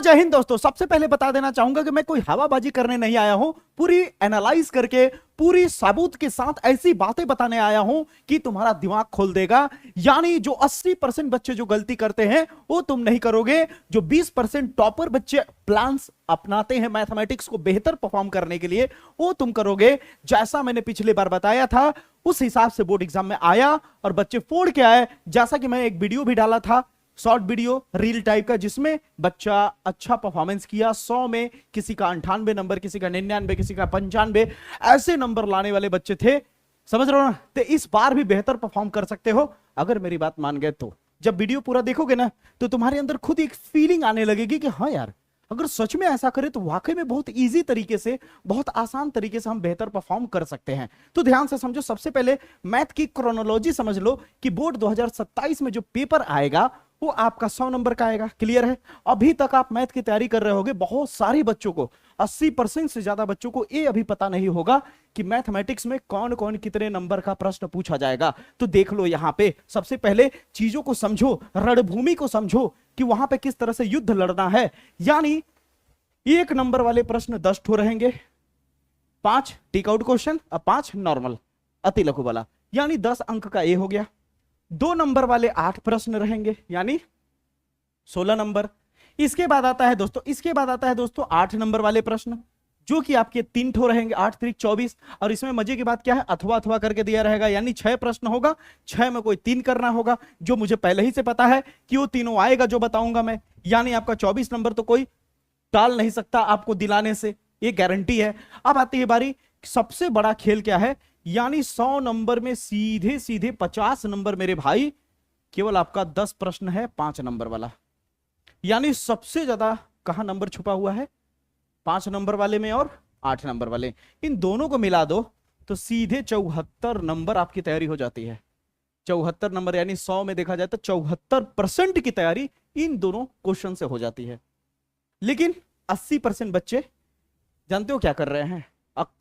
जय हिंद दोस्तों। सबसे पहले बता देना चाहूंगा कि मैं कोई हवाबाजी करने नहीं आया हूं, पूरी एनालाइज करके पूरी सबूत के साथ ऐसी बातें बताने आया हूं कि तुम्हारा दिमाग खोल देगा। यानी जो 80% बच्चे जो गलती करते हैं वो तुम नहीं करोगे। जो 20% टॉपर बच्चे प्लान्स अपनाते हैं मैथमेटिक्स को बेहतर परफॉर्म करने के लिए, वो तुम करोगे। जैसा मैंने पिछली बार बताया था उस हिसाब से बोर्ड एग्जाम में आया और बच्चे फोड़ के आए। जैसा कि मैंने एक वीडियो भी डाला था, शॉर्ट वीडियो रील टाइप का, जिसमें बच्चा अच्छा परफॉर्मेंस किया। 100 में किसी का 98 नंबर, किसी का 99, किसी का 95, ऐसे नंबर लाने वाले बच्चे थे। समझ रहे हो ना? तो इस बार भी बेहतर परफॉर्म कर सकते हो अगर मेरी बात मान गए तो। जब वीडियो पूरा देखोगे ना तो तुम्हारे अंदर खुद एक फीलिंग आने लगेगी कि हाँ यार, अगर सच में ऐसा करें तो वाकई में बहुत इजी तरीके से, बहुत आसान तरीके से हम बेहतर परफॉर्म कर सकते हैं। तो ध्यान से समझो। सबसे पहले मैथ की क्रोनोलॉजी समझ लो कि बोर्ड 2027 में जो पेपर आएगा वो आपका 100 नंबर का आएगा। क्लियर है? अभी तक आप मैथ की तैयारी कर रहे होगे, बहुत सारे बच्चों को, 80% से ज्यादा बच्चों को ये अभी पता नहीं होगा कि मैथमेटिक्स में कौन कौन कितने नंबर का प्रश्न पूछा जाएगा। तो देख लो यहां पे सबसे पहले चीजों को समझो, रणभूमि को समझो कि वहां पे किस तरह से युद्ध लड़ना है। यानी 1 नंबर वाले प्रश्न 10 ठो रहेंगे, 5 टिक आउट क्वेश्चन और 5 नॉर्मल अति लघु वाला, यानी 10 अंक का ए हो गया। 2 नंबर वाले 8 प्रश्न रहेंगे, यानी 16 नंबर। इसके बाद आता है दोस्तों 8 नंबर वाले प्रश्न, जो कि आपके 3 ठो रहेंगे, 8 3 24। और इसमें मजे की बात क्या है, अथवा अथवा करके दिया रहेगा, यानी 6 प्रश्न होगा, 6 में कोई 3 करना होगा, जो मुझे पहले ही से पता है कि वो तीनों आएगा जो बताऊंगा मैं। यानी आपका 24 नंबर तो कोई टाल नहीं सकता आपको दिलाने से, ये गारंटी है। अब आती है बारी, सबसे बड़ा खेल क्या है, यानी 100 नंबर में सीधे सीधे 50 नंबर मेरे भाई, केवल आपका 10 प्रश्न है 5 नंबर वाला। यानी सबसे ज्यादा कहां नंबर छुपा हुआ है, 5 नंबर वाले में और 8 नंबर वाले। इन दोनों को मिला दो तो सीधे 74 नंबर आपकी तैयारी हो जाती है। 74 नंबर, यानी 100 में देखा जाए तो 74% की तैयारी इन दोनों क्वेश्चन से हो जाती है। लेकिन 80% बच्चे जानते हो क्या कर रहे हैं?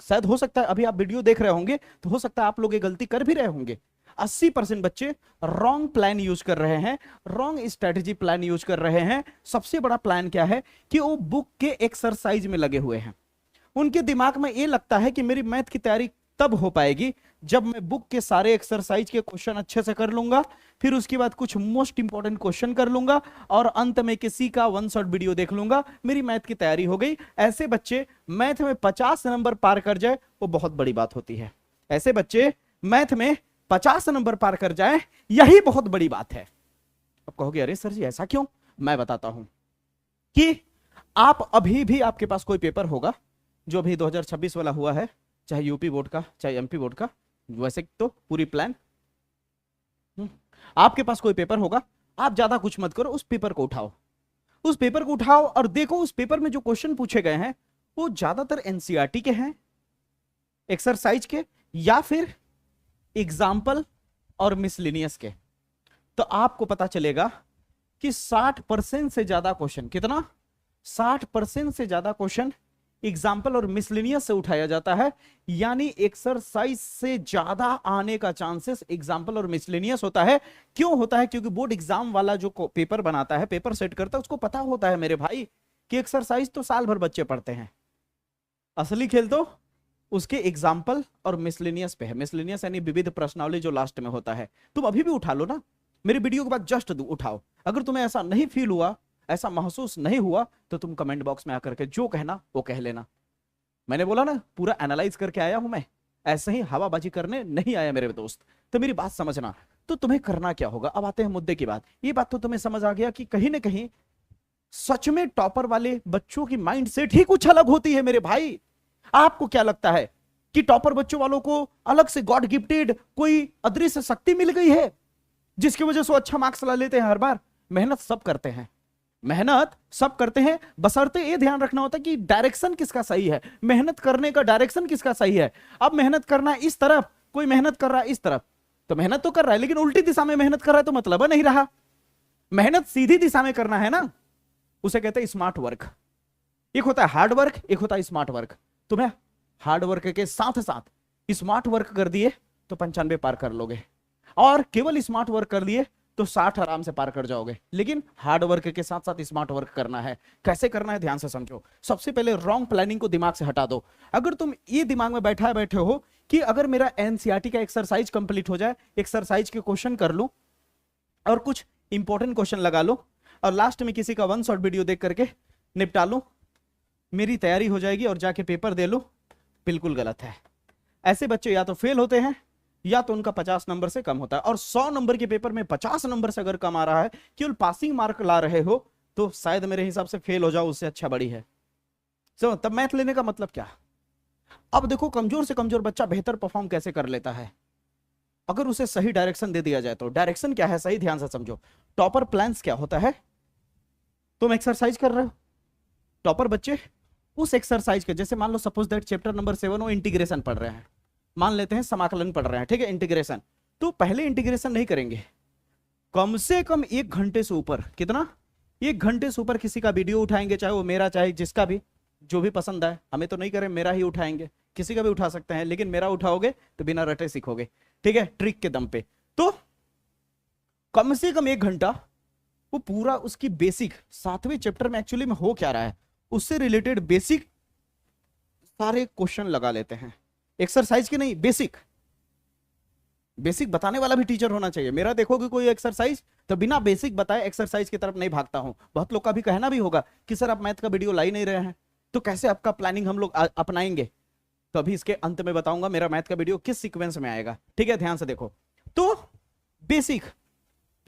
शायद हो सकता है अभी आप वीडियो देख रहे होंगे तो हो सकता है आप लोग ये गलती कर भी रहे होंगे। 80% बच्चे रॉन्ग प्लान यूज कर रहे हैं, रॉन्ग स्ट्रेटेजी प्लान यूज कर रहे हैं। सबसे बड़ा प्लान क्या है कि वो बुक के एक्सरसाइज में लगे हुए हैं। उनके दिमाग में ये लगता है कि मेरी मैथ की तैयारी तब हो पाएगी जब मैं बुक के सारे एक्सरसाइज के क्वेश्चन अच्छे से कर लूंगा, फिर उसके बाद कुछ मोस्ट इंपॉर्टेंट क्वेश्चन कर लूंगा और अंत में किसी का 1 शॉट वीडियो देख लूंगा, मेरी मैथ की तैयारी हो गई। ऐसे बच्चे मैथ में 50 नंबर पार कर जाए वो बहुत बड़ी बात होती है। ऐसे बच्चे मैथ में 50 नंबर पार कर जाए यही बहुत बड़ी बात है। अब कहोगे अरे सर जी ऐसा क्यों? मैं बताता हूं कि आप अभी भी आपके पास कोई पेपर होगा जो अभी 2026 वाला हुआ है, चाहे यूपी बोर्ड का चाहे एमपी बोर्ड का, वैसे तो पूरी प्लान, आपके पास कोई पेपर होगा, आप ज्यादा कुछ मत करो, उस पेपर को उठाओ, उस पेपर को उठाओ और देखो उस पेपर में जो क्वेश्चन पूछे गए हैं वो ज्यादातर एनसीईआरटी के हैं, एक्सरसाइज के, या फिर एग्जाम्पल और मिसलिनियस के। तो आपको पता चलेगा कि 60% से ज्यादा क्वेश्चन, कितना? 60% से ज्यादा क्वेश्चन एग्जाम्पल और मिसलिनियस से उठाया जाता है। यानी एक्सरसाइज से ज्यादा आने का चांसेस एग्जाम्पल और मिसलिनियस होता है। क्यों होता है? क्योंकि बोर्ड एग्जाम वाला जो पेपर बनाता है, पेपर सेट करता है, उसको पता होता है मेरे भाई कि एक्सरसाइज तो साल भर बच्चे पढ़ते हैं, असली खेल तो उसके एग्जाम्पल और मिसलिनियस पे है। मिसलिनियस यानी विविध प्रश्नावली जो लास्ट में होता है। तुम अभी भी उठा लो ना, मेरी वीडियो के बाद जस्ट उठाओ। अगर तुम्हें ऐसा नहीं फील हुआ, ऐसा महसूस नहीं हुआ, तो तुम कमेंट बॉक्स में आकर के जो कहना वो कह लेना। मैंने बोला ना पूरा एनालाइज करके आया हूं मैं, ऐसे ही हवाबाजी करने नहीं आया मेरे दोस्त। तो मेरी बात समझना। तो तुम्हें करना क्या होगा? अब आते हैं मुद्दे की बात। ये बात तो तुम्हें समझ आ गया कि कहीं ना कहीं सच में टॉपर वाले बच्चों की माइंड सेट ही कुछ अलग होती है मेरे भाई। आपको क्या लगता है कि टॉपर बच्चों वालों को अलग से गॉड गिफ्टेड कोई अदृश्य शक्ति मिल गई है जिसकी वजह से वो अच्छा मार्क्स ला लेते हैं हर बार? मेहनत सब करते हैं, मेहनत सब करते हैं, बशर्ते ये ध्यान रखना होता है कि डायरेक्शन किसका सही है, मेहनत करने का डायरेक्शन किसका सही है। अब मेहनत करना है इस तरफ, कोई मेहनत कर रहा है इस तरफ, तो मेहनत तो कर रहा है लेकिन उल्टी दिशा में मेहनत कर रहा है तो मतलब नहीं रहा। मेहनत सीधी दिशा में करना है ना, उसे कहते हैं स्मार्ट वर्क। एक होता है हार्ड वर्क, एक होता है स्मार्ट वर्क। तुम्हें हार्ड वर्क के साथ साथ स्मार्ट वर्क कर दिए तो 95 पार कर लोगे, और केवल स्मार्ट वर्क कर दिए तो 60 आराम से पार कर जाओगे। लेकिन हार्ड वर्क के साथ साथ स्मार्ट वर्क करना है। कैसे करना है ध्यान से समझो। सबसे पहले रॉन्ग प्लानिंग को दिमाग से हटा दो। अगर तुम ये दिमाग में बैठे हो कि अगर मेरा एनसीईआरटी का एक्सरसाइज कंप्लीट हो जाए, एक्सरसाइज के क्वेश्चन कर लूं और कुछ इंपॉर्टेंट क्वेश्चन लगा लो और लास्ट में किसी का वन शॉट वीडियो देख करके निपटा लूं, मेरी तैयारी हो जाएगी और जाके पेपर दे लो, बिल्कुल गलत है। ऐसे बच्चे या तो फेल होते हैं या तो उनका 50 नंबर से कम होता है। और 100 नंबर के पेपर में 50 नंबर से अगर कम आ रहा है, केवल पासिंग मार्क ला रहे हो, तो शायद मेरे हिसाब से फेल हो जाओ, उससे अच्छा बड़ी है। समझ तब मैथ लेने का मतलब क्या। अब देखो कमजोर से कमजोर बच्चा बेहतर परफॉर्म कैसे कर लेता है, अगर उसे सही डायरेक्शन दे दिया जाए तो। डायरेक्शन क्या है सही ध्यान से समझो। टॉपर प्लान्स क्या होता है, तुम एक्सरसाइज कर रहे हो, टॉपर बच्चे उस एक्सरसाइज के, जैसे मान लो सपोज दैट चैप्टर नंबर 7 वो इंटीग्रेशन पढ़ रहे हैं, मान लेते हैं समाकलन पढ़ रहे हैं, ठीक है, इंटीग्रेशन। तो पहले इंटीग्रेशन नहीं करेंगे, कम से कम 1 घंटे से ऊपर, कितना, 1 घंटे से ऊपर किसी का वीडियो उठाएंगे, चाहे वो मेरा चाहे जिसका भी, जो भी पसंद आए। हमें तो नहीं करें, मेरा ही उठाएंगे, किसी का भी उठा सकते हैं, लेकिन मेरा उठाओगे तो बिना रटे सीखोगे, ठीक है, ट्रिक के दम पे। तो कम से कम 1 घंटा वो पूरा उसकी बेसिक 7वें चैप्टर में एक्चुअली में हो क्या रहा है उससे रिलेटेड बेसिक सारे क्वेश्चन लगा लेते हैं। एक्सरसाइज के नहीं, बेसिक बेसिक बताने वाला भी टीचर होना चाहिए। मेरा देखोगे कोई एक्सरसाइज तो बिना बेसिक बताए एक्सरसाइज की तरफ नहीं भागता हूं। बहुत लोग का भी कहना भी होगा कि सर आप मैथ का वीडियो ला ही नहीं रहे हैं, तो कैसे आपका प्लानिंग हम लोग अपनाएंगे। तो अभी इसके अंत में बताऊंगा मेरा मैथ का वीडियो किस सीक्वेंस में आएगा, ठीक है, ध्यान से देखो। तो बेसिक,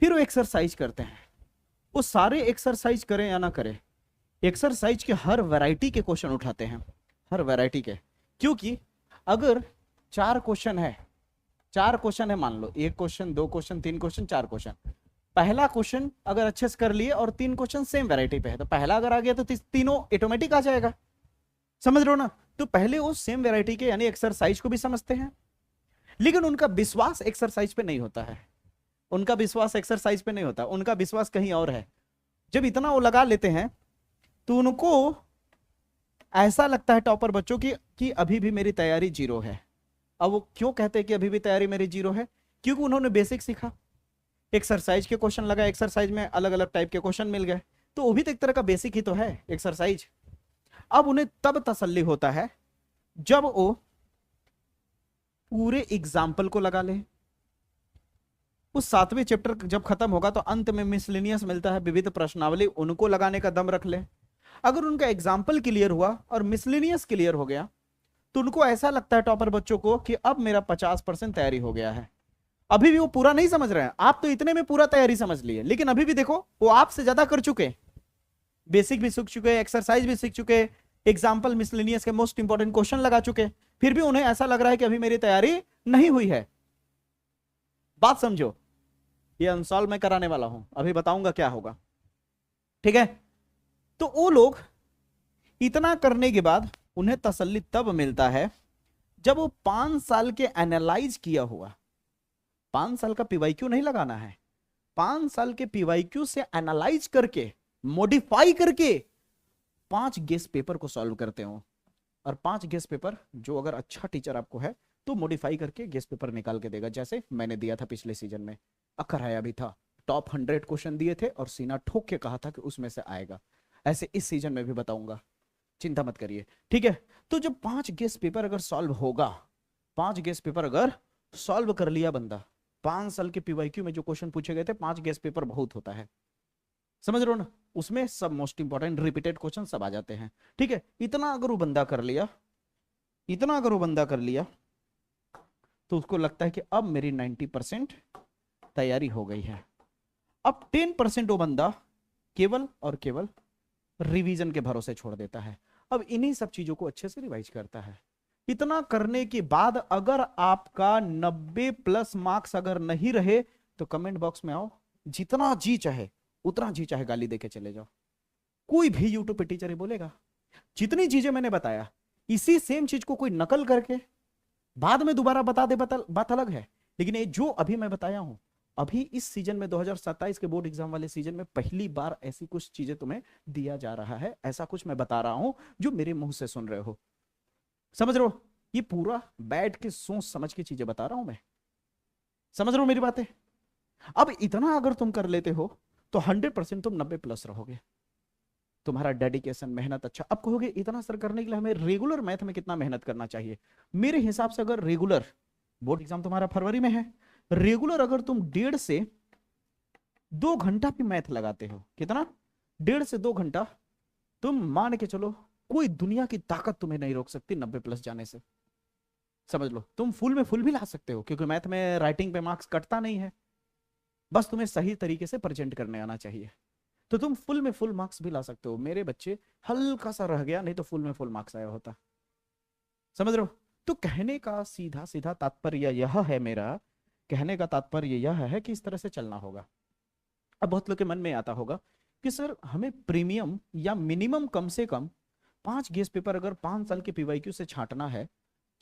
फिर वो एक्सरसाइज करते हैं। वो सारे एक्सरसाइज करें या ना करें, एक्सरसाइज के हर वैरायटी के क्वेश्चन उठाते हैं, हर वैरायटी के। क्योंकि अगर 4 क्वेश्चन है, 4 क्वेश्चन है, मान लो 1 क्वेश्चन, 2 क्वेश्चन, 3 क्वेश्चन, 4 क्वेश्चन। पहला क्वेश्चन अगर अच्छे से कर लिए और 3 क्वेश्चन सेम वैरायटी पे है, तो पहला अगर आ गया तो तीनों ऑटोमेटिक आ जाएगा। समझ रहे हो ना। तो पहले वो सेम वैरायटी के यानी एक्सरसाइज को भी समझते हैं, लेकिन उनका विश्वास एक्सरसाइज पे नहीं होता है, उनका विश्वास एक्सरसाइज पे नहीं होता, उनका विश्वास कहीं और है। जब इतना वो लगा लेते हैं तो उनको ऐसा लगता है टॉपर बच्चों की कि अभी भी मेरी तैयारी 0 है। अब वो क्यों कहते हैं कि अभी भी तैयारी मेरी 0 है, क्योंकि उन्होंने बेसिक सीखा, एक्सरसाइज के क्वेश्चन लगा, एक्सरसाइज में अलग अलग टाइप के क्वेश्चन मिल गए, तो वो भी तो एक तरह का बेसिक ही तो है एक्सरसाइज। अब उन्हें तब तसल्ली होता है जब वो पूरे एग्जाम्पल को लगा ले। उस 7वें चैप्टर जब खत्म होगा तो अंत में मिसलेनियस मिलता है, विविध प्रश्नावली, उनको लगाने का दम रख ले। अगर उनका एग्जाम्पल क्लियर हुआ और मिसलेनियस क्लियर हो गया तो उनको ऐसा लगता है टॉपर बच्चों को कि अब मेरा 50% तैयारी हो गया है। अभी भी वो पूरा नहीं समझ रहे हैं, आप तो इतने में पूरा तैयारी समझ लिए, लेकिन अभी भी देखो वो आपसे ज्यादा कर चुके, बेसिक भी सीख चुके, एक्सरसाइज भी सीख चुके, एग्जाम्पल मिसलेनियस के मोस्ट इंपॉर्टेंट क्वेश्चन लगा चुके, फिर भी उन्हें ऐसा लग रहा है कि अभी मेरी तैयारी नहीं हुई है। बात समझो, ये अनसॉल्व मैं कराने वाला हूं, अभी बताऊंगा क्या होगा, ठीक है। तो वो लोग इतना करने के बाद उन्हें तसल्ली तब मिलता है जब वो 5 साल के एनालाइज किया हुआ, 5 साल का पीवाईक्यू नहीं लगाना है, 5 साल के पीवाईक्यू से एनालाइज करके मॉडिफाई करके 5 गेस पेपर को सॉल्व करते हो। और 5 गेस पेपर जो अगर अच्छा टीचर आपको है तो मॉडिफाई करके गेस पेपर निकाल के देगा, जैसे मैंने दिया था पिछले सीजन में, अखराया भी था, टॉप 100 क्वेश्चन दिए थे और सीना ठोक के कहा था कि उसमें से आएगा। ऐसे इस सीजन में भी बताऊंगा, चिंता मत करिए, ठीक है। तो जब 5 गेस पेपर अगर सॉल्व होगा, 5 गेस पेपर अगर सॉल्व कर लिया बंदा, 5 साल के पीवाईक्यू में जो क्वेश्चन पूछे गए थे, 5 गेस पेपर बहुत होता है, समझ रहे हो ना, उसमें सब मोस्ट इंपॉर्टेंट रिपीटेड क्वेश्चन सब आ जाते हैं, ठीक है। इतना अगर वो बंदा कर लिया, इतना अगर वो बंदा कर लिया तो उसको लगता है कि अब मेरी 90% तैयारी हो गई है। अब 10% वो बंदा केवल और केवल रिवीजन के भरोसे छोड़ देता है। अब इन्हीं सब चीजों को अच्छे से रिवाइज करता है। इतना करने के बाद अगर आपका 90+ मार्क्स अगर नहीं रहे तो कमेंट बॉक्स में आओ, जितना जी चाहे उतना जी चाहे गाली देके चले जाओ, कोई भी यूट्यूब पे टीचर ही बोलेगा। जितनी चीजें मैंने बताया, इसी सेम चीज को कोई नकल करके बाद में दोबारा बता दे, बात अलग है, लेकिन ये जो अभी मैं बताया हूं, अभी इस सीजन में 2027 के बोर्ड एग्जाम वाले सीजन में पहली बार ऐसी कुछ चीजें तुम्हें दिया जा रहा है, ऐसा कुछ मैं बता रहा हूं जो मेरे मुंह से सुन रहे हो, समझ रहे हो। ये पूरा बैठ के सोच समझ के चीजें बता रहा हूं मैं, समझ रहे हो मेरी बातें। अब इतना अगर तुम कर लेते हो तो 100% तुम 90+ रहोगे। तुम्हारा डेडिकेशन, मेहनत अच्छा। अब कहोगे इतना सर करने के लिए हमें रेगुलर मैथ में कितना मेहनत करना चाहिए? मेरे हिसाब से अगर रेगुलर, बोर्ड एग्जाम तुम्हारा फरवरी में है, रेगुलर अगर तुम 1.5 से 2 घंटा भी मैथ लगाते हो, कितना, 1.5 से 2 घंटा, तुम मान के चलो कोई दुनिया की ताकत तुम्हें नहीं रोक सकती 90+ जाने से। समझ लो, तुम फुल में फुल भी ला सकते हो, क्योंकि मैथ में राइटिंग पे मार्क्स कटता नहीं है, बस तुम्हें सही तरीके से प्रेजेंट करने आना चाहिए। तो तुम फुल में फुल मार्क्स भी ला सकते हो। मेरे बच्चे हल्का सा रह गया, नहीं तो फुल में फुल मार्क्स आया होता। समझ रहे हो? तो कहने का सीधा सीधा तात्पर्य यह है, मेरा कहने का तात्पर्य यह है कि इस तरह से चलना होगा। अब बहुत लोग के मन में आता होगा कि सर हमें प्रीमियम या मिनिमम कम से कम 5 गेस पेपर अगर 5 साल के पीवाईक्यू से छांटना है,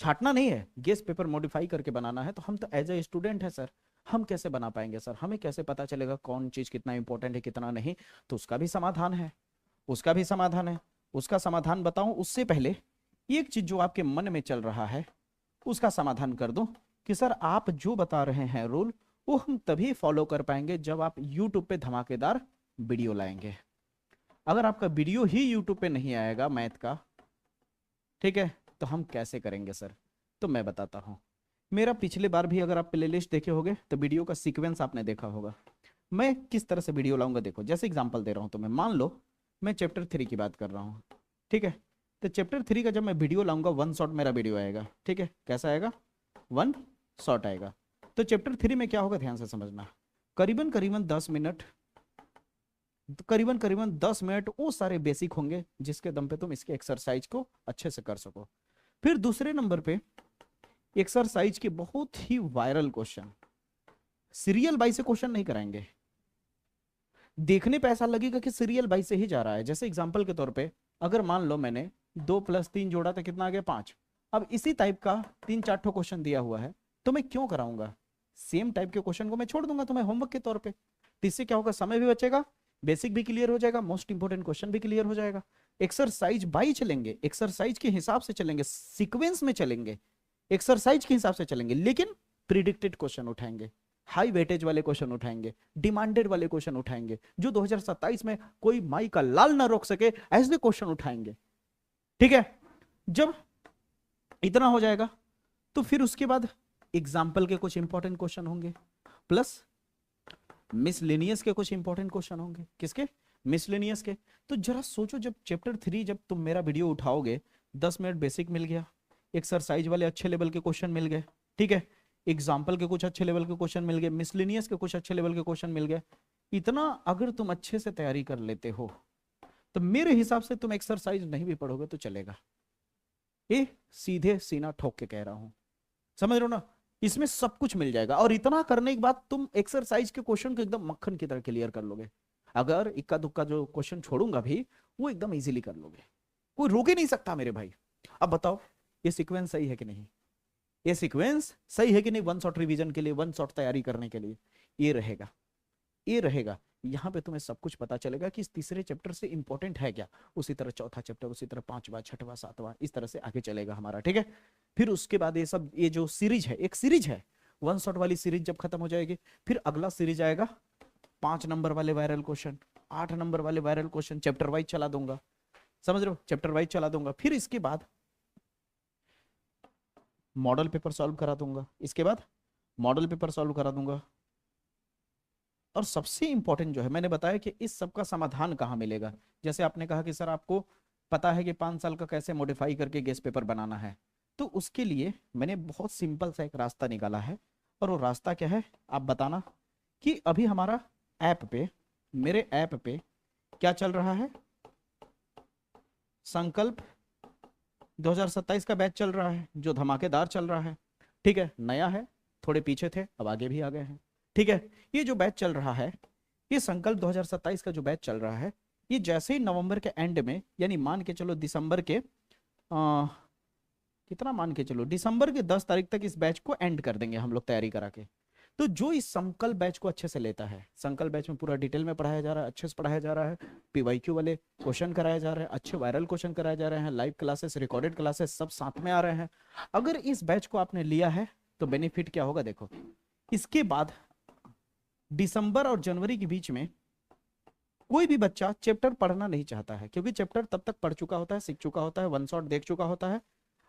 छांटना नहीं है, गेस पेपर मॉडिफाई करके बनाना है, तो हम तो एज ए स्टूडेंट है सर, हम कैसे बना पाएंगे सर? हमें कैसे पता चलेगा कौन चीज कितना इंपॉर्टेंट है कितना नहीं? तो उसका भी समाधान है, उसका भी समाधान है। उसका समाधान बताऊं उससे पहले एक चीज जो आपके मन में चल रहा है उसका समाधान कर दूं कि सर आप जो बता रहे हैं रूल, वो हम तभी फॉलो कर पाएंगे जब आप यूट्यूब पे धमाकेदार वीडियो लाएंगे। अगर आपका वीडियो ही यूट्यूब पे नहीं आएगा मैथ का, ठीक है, तो हम कैसे करेंगे सर? तो मैं बताता हूं। मेरा पिछले बार भी अगर आप प्लेलिस्ट देखे होंगे तो वीडियो का सीक्वेंस आपने देखा होगा। मैं किस तरह से वीडियो लाऊंगा देखो, जैसे एग्जांपल दे रहा हूं तुम्हें, मान लो मैं चैप्टर 3 की बात कर रहा हूं, ठीक है, तो चैप्टर 3 का जब मैं वीडियो लाऊंगा 1 शॉट मेरा वीडियो आएगा, ठीक है, कैसा आएगा? 1 शॉट आएगा। तो चैप्टर 3 में क्या होगा, ध्यान से समझना, करीबन करीबन 10 मिनट, तो करीबन 10 मिनट वो सारे बेसिक होंगे जिसके दम पे तुम इसके एक्सरसाइज को अच्छे से कर सको। फिर दूसरे नंबर पे एक्सरसाइज के बहुत ही वायरल क्वेश्चन, सीरियल बाई से क्वेश्चन नहीं कराएंगे। देखने पे ऐसा लगेगा कि सीरियल बाई से ही जा रहा है। जैसे एग्जांपल के तौर पे अगर मान लो मैंने 2+3 जोड़ा तो कितना आ गया? 5। अब इसी टाइप का 3-4 ठो क्वेश्चन दिया हुआ है, तो मैं क्यों कराऊंगा? सेम टाइप के क्वेश्चन को मैं छोड़ दूंगा तुम्हें होमवर्क के तौर पे। तो इससे क्या होगा, समय भी बचेगा, बेसिक भी क्लियर हो जाएगा, मोस्ट इंपोर्टेंट क्वेश्चन भी क्लियर हो जाएगा। एक्सरसाइज बाई चलेंगे, एक्सरसाइज के हिसाब से चलेंगे, सीक्वेंस में चलेंगे, एक्सरसाइज के हिसाब से चलेंगे, लेकिन प्रिडिक्टेड क्वेश्चन उठाएंगे, हाई वेटेज वाले क्वेश्चन उठाएंगे, डिमांडेड वाले क्वेश्चन उठाएंगे, जो 2027 में कोई माई का लाल ना रोक सके ऐसे क्वेश्चन उठाएंगे। ठीक है, जब इतना हो जाएगा तो फिर उसके बाद एग्जाम्पल के कुछ इंपॉर्टेंट क्वेश्चन होंगे, प्लस मिसलेनियस के कुछ इंपॉर्टेंट क्वेश्चन होंगे। किसके? मिसलेनियस के। तो जरा सोचो, जब चैप्टर 3 जब तुम मेरा वीडियो उठाओगे, 10 मिनट बेसिक मिल गया, एक्सरसाइज वाले अच्छे लेवल के क्वेश्चन मिल गए, ठीक है, एग्जाम्पल के कुछ अच्छे लेवल के क्वेश्चन मिल गए, मिसलेनियस के कुछ अच्छे लेवल के क्वेश्चन मिल गए। इतना अगर तुम अच्छे से तैयारी कर लेते हो तो मेरे हिसाब से तुम एक्सरसाइज नहीं भी पढ़ोगे तो चलेगा। ये सीधे सीना ठोक के कह रहा हूं, समझ रहे हो ना? इसमें सब कुछ मिल जाएगा, और इतना करने के बाद तुम एक्सरसाइज के क्वेश्चन को एकदम मक्खन की तरह क्लियर कर लोगे। अगर इक्का दुक्का जो क्वेश्चन छोड़ूंगा भी वो एकदम इजीली कर लोगे, कोई रोक ही नहीं सकता मेरे भाई। अब बताओ ये सीक्वेंस सही है कि नहीं? ये सीक्वेंस सही है कि नहीं? 1 शॉट रिवीजन के लिए, 1 शॉट तैयारी करने के लिए ये रहेगा, ये रहेगा। यहाँ पे तुम्हें सब कुछ पता चलेगा कि इस तीसरे चैप्टर से इंपॉर्टेंट है क्या, उसी तरह चौथा चैप्टर, उसी तरह 5वां 6वां 7वां, इस तरह से आगे चलेगा हमारा। ठीक है, फिर उसके बाद ये सब, ये जो सीरीज है, एक सीरीज है 1 शॉट वाली सीरीज, जब खत्म हो जाएगी फिर अगला सीरीज आएगा 5 नंबर वाले वायरल क्वेश्चन, 8 नंबर वाले वायरल क्वेश्चन, चैप्टर वाइज चला दूंगा, समझ रहे हो? चैप्टर वाइज चला दूंगा। फिर इसके बाद मॉडल पेपर सॉल्व करा दूंगा, इसके बाद मॉडल पेपर सॉल्व करा दूंगा। और सबसे इंपॉर्टेंट जो है, मैंने बताया कि इस सब का समाधान कहाँ मिलेगा। जैसे आपने कहा कि सर आपको पता है कि 5 साल का कैसे मॉडिफाई करके गेस पेपर बनाना है, तो उसके लिए मैंने बहुत सिंपल सा एक रास्ता निकाला है। और वो रास्ता क्या है आप बताना, कि अभी हमारा ऐप पे, मेरे ऐप पे क्या चल रहा है, संकल्प 2027 का बैच चल रहा है, जो धमाकेदार चल रहा है। ठीक है, नया है, थोड़े पीछे थे अब आगे भी आ गए हैं। ठीक है, ये जो बैच चल रहा है, ये संकल्प 2027 का जो बैच चल रहा है, ये जैसे ही नवंबर के एंड में, यानी मान के चलो दिसंबर के कितना, मान के चलो दिसंबर के 10 तारीख तक इस बैच को एंड कर देंगे हम लोग तैयारी करा के। तो जो इस संकल्प बैच को अच्छे से लेता है, संकल्प बैच में पूरा डिटेल में पढ़ाया जा रहा है, अच्छे से पढ़ाया जा रहा है, पीवाईक्यू वाले क्वेश्चन कराए जा रहे हैं, अच्छे वायरल क्वेश्चन कराए जा रहे हैं, लाइव क्लासेस, रिकॉर्डेड क्लासेस सब साथ में आ रहे हैं। अगर इस बैच को आपने लिया है तो बेनिफिट क्या होगा देखो, इसके बाद दिसंबर और जनवरी के बीच में कोई भी बच्चा चैप्टर पढ़ना नहीं चाहता है, क्योंकि चैप्टर तब तक पढ़ चुका होता है, सीख चुका होता है, वन शॉट देख चुका होता है।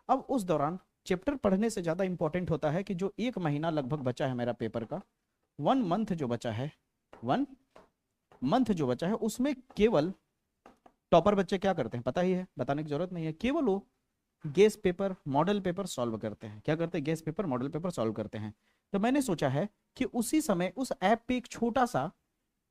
अब उस दौरान चैप्टर पढ़ने से ज्यादा इंपॉर्टेंट होता है कि जो 1 महीना लगभग बचा है मेरा पेपर का, 1 मंथ जो बचा है, 1 मंथ जो बचा है, उसमें केवल टॉपर बच्चे क्या करते हैं पता ही है, बताने की जरूरत नहीं है, केवल वो guess paper model paper solve करते हैं। क्या करते हैं? Guess paper model paper solve करते हैं। तो मैंने सोचा है कि उसी समय उस ऐप पे एक छोटा सा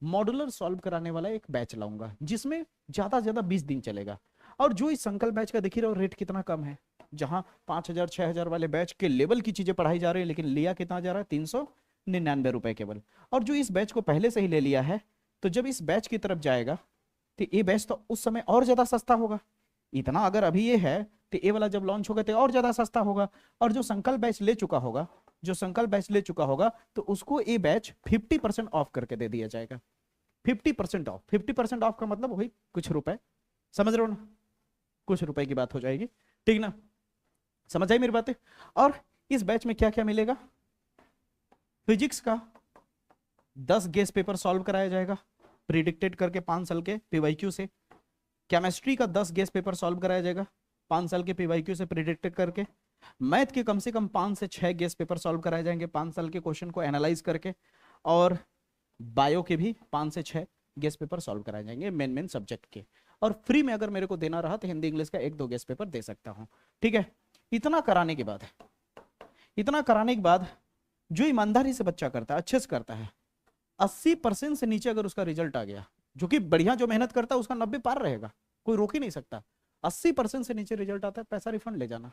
मॉडुलर सॉल्व कराने वाला एक बैच लाऊंगा, जिसमें ज्यादा से ज्यादा 20 दिन चलेगा। और जो इस संकल्प बैच का देख ही रहो रेट कितना कम है, जहां 5,000 6,000 वाले बैच के लेवल की चीजें पढ़ाई जा रही है, लेकिन लिया कितना जा रहा है? 399 रुपए केवल। और जो इस बैच को पहले से ही ले लिया है, तो जब इस बैच की तरफ जाएगा तो ये बैच तो उस समय और ज्यादा सस्ता होगा। इतना अगर अभी ये है तो ये वाला जब लॉन्च होगा तो और ज्यादा सस्ता होगा। और जो संकल्प बैच ले चुका होगा, जो संकल्प बैच ले चुका होगा, तो उसको ये बैच 50% ऑफ करके दे दिया जाएगा। 50% ऑफ, 50% ऑफ का मतलब वही कुछ रुपए, समझ रहे हो ना? कुछ रुपए की बात हो जाएगी, ठीक ना? समझ आई मेरी बातें? और इस बैच में क्या क्या मिलेगा? फिजिक्स का 10 गेस पेपर सॉल्व कराया जाएगा प्रिडिक्टेड करके 5 साल के पीवाईक्यू से। केमिस्ट्री का 10 गेस पेपर सॉल्व कराया जाएगा 5 साल के पीवाईक्यू से प्रिडिक्टेड करके। मैथ के कम से कम 5 से 6 गेस पेपर सॉल्व कराए जाएंगे 5 साल के क्वेश्चन को एनालाइज करके। और बायो के भी 5 से 6 गेस पेपर सॉल्व कराए जाएंगे मेन सब्जेक्ट के। और फ्री में अगर मेरे को देना रहा तो हिंदी इंग्लिश का 1-2 गेस पेपर दे सकता हूं, ठीक है? इतना कराने के बाद जो ईमानदारी से बच्चा करता है, अच्छे से करता है, 80% से नीचे अगर उसका रिजल्ट आ गया, जो कि बढ़िया जो मेहनत करता है उसका 90 पार रहेगा, कोई रोक ही नहीं सकता। 80% से नीचे रिजल्ट आता है, पैसा रिफंड ले जाना।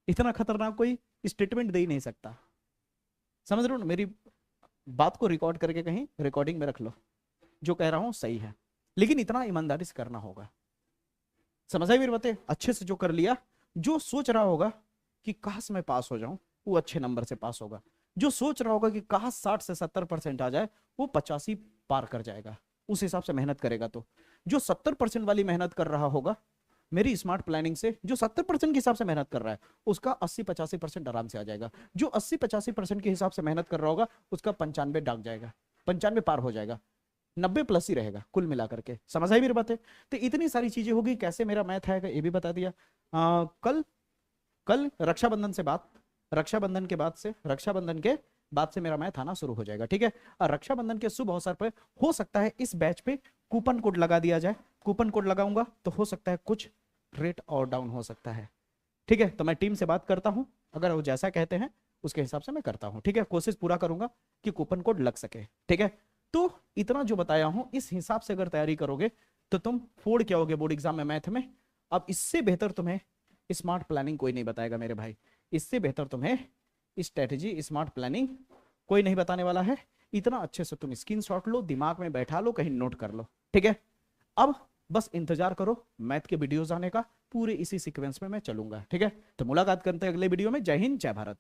इतना खतरनाक कोई स्टेटमेंट दे ही नहीं सकता। समझ रहे हो ना? मेरी बात को रिकॉर्ड करके कहीं रिकॉर्डिंग में रख लो, जो कह रहा हूं सही है, लेकिन इतना ईमानदारी से करना होगा। समझ आई मेरी बातें? अच्छे से जो कर लिया, जो सोच रहा होगा कि काश मैं पास हो जाऊं, वो अच्छे नंबर से पास होगा। जो सोच रहा होगा कि काश 60 से 70% आ जाए, वो 85 पार कर जाएगा, उस हिसाब से मेहनत करेगा। तो जो 70% वाली मेहनत कर रहा होगा मेरी स्मार्ट प्लानिंग से, जो 70% के हिसाब से मेहनत कर रहा है, उसका 80-85% आराम से आ जाएगा। जो 80-85% के हिसाब से मेहनत कर रहा होगा, उसका 95 दाग जाएगा, 95 पार हो जाएगा, 90 प्लस ही रहेगा कुल मिलाकर के। समझ आई मेरी बातें? तो इतनी सारी चीजें होगी। कैसे मेरा मैथ है ये भी बता दिया। कल रक्षाबंधन के बाद से मेरा मैथ आना शुरू हो जाएगा, ठीक है? और रक्षाबंधन के शुभ अवसर पर हो सकता है इस बैच पे कूपन कोड लगा दिया जाए। कूपन कोड लगाऊंगा तो हो सकता है कुछ रेट और डाउन हो सकता है, ठीक है? तो मैं टीम से बात करता हूं, अगर वो जैसा कहते हैं उसके हिसाब से मैं करता हूं, ठीक है? कोशिश पूरा करूंगा कि कूपन कोड लग सके, ठीक है? तो इतना जो बताया हूं, इस हिसाब से अगर तैयारी करोगे तो तुम फोड़ क्या होगे बोर्ड एग्जाम में मैथ में। अब इससे बेहतर तुम्हें स्मार्ट प्लानिंग कोई नहीं बताएगा मेरे भाई। इससे बेहतर तुम्हें स्ट्रेटेजी स्मार्ट प्लानिंग कोई नहीं बताने वाला है। इतना अच्छे से तुम स्क्रीनशॉट लो, दिमाग में बैठा लो, कहीं नोट कर लो, ठीक है? अब बस इंतजार करो मैथ के वीडियोस आने का, पूरे इसी सीक्वेंस में मैं चलूंगा, ठीक है? तो मुलाकात करते हैं अगले वीडियो में। जय हिंद, जय भारत।